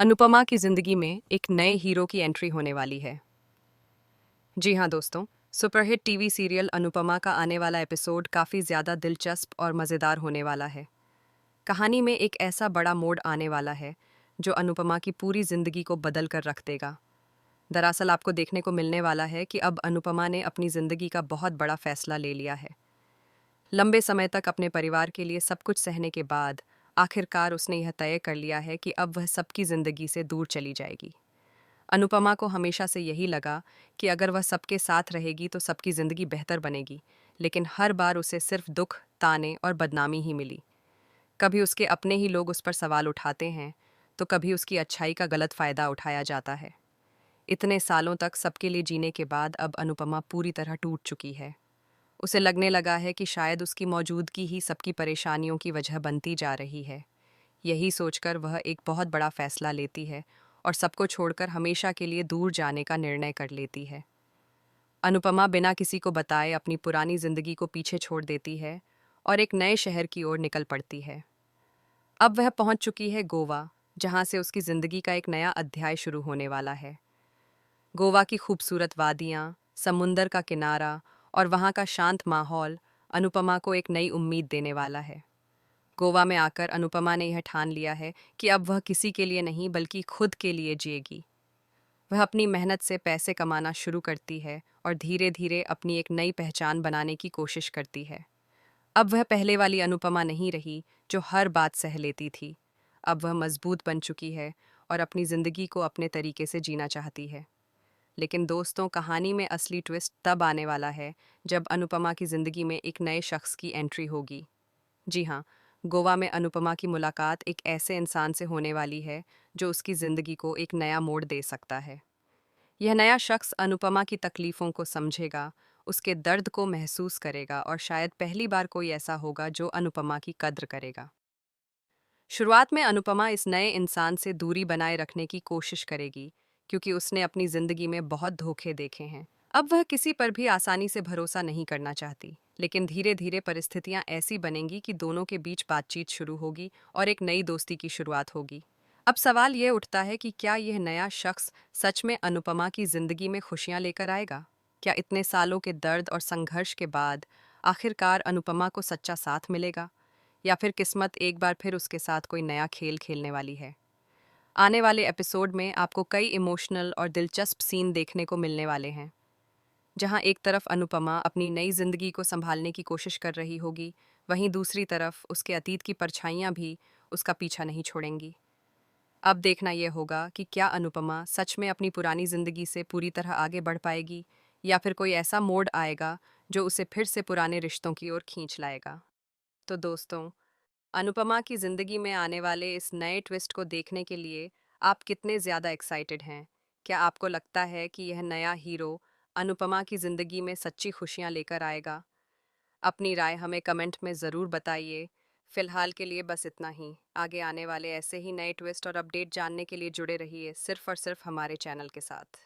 अनुपमा की जिंदगी में एक नए हीरो की एंट्री होने वाली है। जी हाँ दोस्तों, सुपरहिट टीवी सीरियल अनुपमा का आने वाला एपिसोड काफ़ी ज़्यादा दिलचस्प और मज़ेदार होने वाला है। कहानी में एक ऐसा बड़ा मोड़ आने वाला है जो अनुपमा की पूरी ज़िंदगी को बदल कर रख देगा। दरअसल आपको देखने को मिलने वाला है कि अब अनुपमा ने अपनी ज़िंदगी का बहुत बड़ा फैसला ले लिया है। लंबे समय तक अपने परिवार के लिए सब कुछ सहने के बाद आखिरकार उसने यह तय कर लिया है कि अब वह सबकी ज़िंदगी से दूर चली जाएगी। अनुपमा को हमेशा से यही लगा कि अगर वह सबके साथ रहेगी तो सबकी ज़िंदगी बेहतर बनेगी, लेकिन हर बार उसे सिर्फ दुख, ताने और बदनामी ही मिली। कभी उसके अपने ही लोग उस पर सवाल उठाते हैं, तो कभी उसकी अच्छाई का गलत फ़ायदा उठाया जाता है। इतने सालों तक सबके लिए जीने के बाद अब अनुपमा पूरी तरह टूट चुकी है। उसे लगने लगा है कि शायद उसकी मौजूदगी ही सबकी परेशानियों की वजह बनती जा रही है। यही सोचकर वह एक बहुत बड़ा फैसला लेती है और सबको छोड़कर हमेशा के लिए दूर जाने का निर्णय कर लेती है। अनुपमा बिना किसी को बताए अपनी पुरानी जिंदगी को पीछे छोड़ देती है और एक नए शहर की ओर निकल पड़ती है। अब वह पहुंच चुकी है गोवा, जहां से उसकी जिंदगी का एक नया अध्याय शुरू होने वाला है। गोवा की खूबसूरत वादियां, समुंदर का किनारा और वहां का शांत माहौल अनुपमा को एक नई उम्मीद देने वाला है। गोवा में आकर अनुपमा ने यह ठान लिया है कि अब वह किसी के लिए नहीं बल्कि खुद के लिए जिएगी। वह अपनी मेहनत से पैसे कमाना शुरू करती है और धीरे धीरे अपनी एक नई पहचान बनाने की कोशिश करती है। अब वह पहले वाली अनुपमा नहीं रही जो हर बात सह लेती थी। अब वह मजबूत बन चुकी है और अपनी ज़िंदगी को अपने तरीके से जीना चाहती है। लेकिन दोस्तों, कहानी में असली ट्विस्ट तब आने वाला है जब अनुपमा की ज़िंदगी में एक नए शख्स की एंट्री होगी। जी हाँ, गोवा में अनुपमा की मुलाकात एक ऐसे इंसान से होने वाली है जो उसकी ज़िंदगी को एक नया मोड़ दे सकता है। यह नया शख्स अनुपमा की तकलीफ़ों को समझेगा, उसके दर्द को महसूस करेगा और शायद पहली बार कोई ऐसा होगा जो अनुपमा की कद्र करेगा। शुरुआत में अनुपमा इस नए इंसान से दूरी बनाए रखने की कोशिश करेगी, क्योंकि उसने अपनी ज़िंदगी में बहुत धोखे देखे हैं। अब वह किसी पर भी आसानी से भरोसा नहीं करना चाहती, लेकिन धीरे धीरे परिस्थितियां ऐसी बनेंगी कि दोनों के बीच बातचीत शुरू होगी और एक नई दोस्ती की शुरुआत होगी। अब सवाल ये उठता है कि क्या यह नया शख्स सच में अनुपमा की ज़िंदगी में खुशियां लेकर आएगा? क्या इतने सालों के दर्द और संघर्ष के बाद आखिरकार अनुपमा को सच्चा साथ मिलेगा, या फिर किस्मत एक बार फिर उसके साथ कोई नया खेल खेलने वाली है? आने वाले एपिसोड में आपको कई इमोशनल और दिलचस्प सीन देखने को मिलने वाले हैं, जहां एक तरफ अनुपमा अपनी नई जिंदगी को संभालने की कोशिश कर रही होगी, वहीं दूसरी तरफ उसके अतीत की परछाइयां भी उसका पीछा नहीं छोड़ेंगी। अब देखना यह होगा कि क्या अनुपमा सच में अपनी पुरानी जिंदगी से पूरी तरह आगे बढ़ पाएगी, या फिर कोई ऐसा मोड़ आएगा जो उसे फिर से पुराने रिश्तों की ओर खींच लाएगा। तो दोस्तों, अनुपमा की ज़िंदगी में आने वाले इस नए ट्विस्ट को देखने के लिए आप कितने ज़्यादा एक्साइटेड हैं? क्या आपको लगता है कि यह नया हीरो अनुपमा की ज़िंदगी में सच्ची खुशियाँ लेकर आएगा? अपनी राय हमें कमेंट में ज़रूर बताइए। फ़िलहाल के लिए बस इतना ही। आगे आने वाले ऐसे ही नए ट्विस्ट और अपडेट जानने के लिए जुड़े रहिए सिर्फ़ और सिर्फ़ हमारे चैनल के साथ।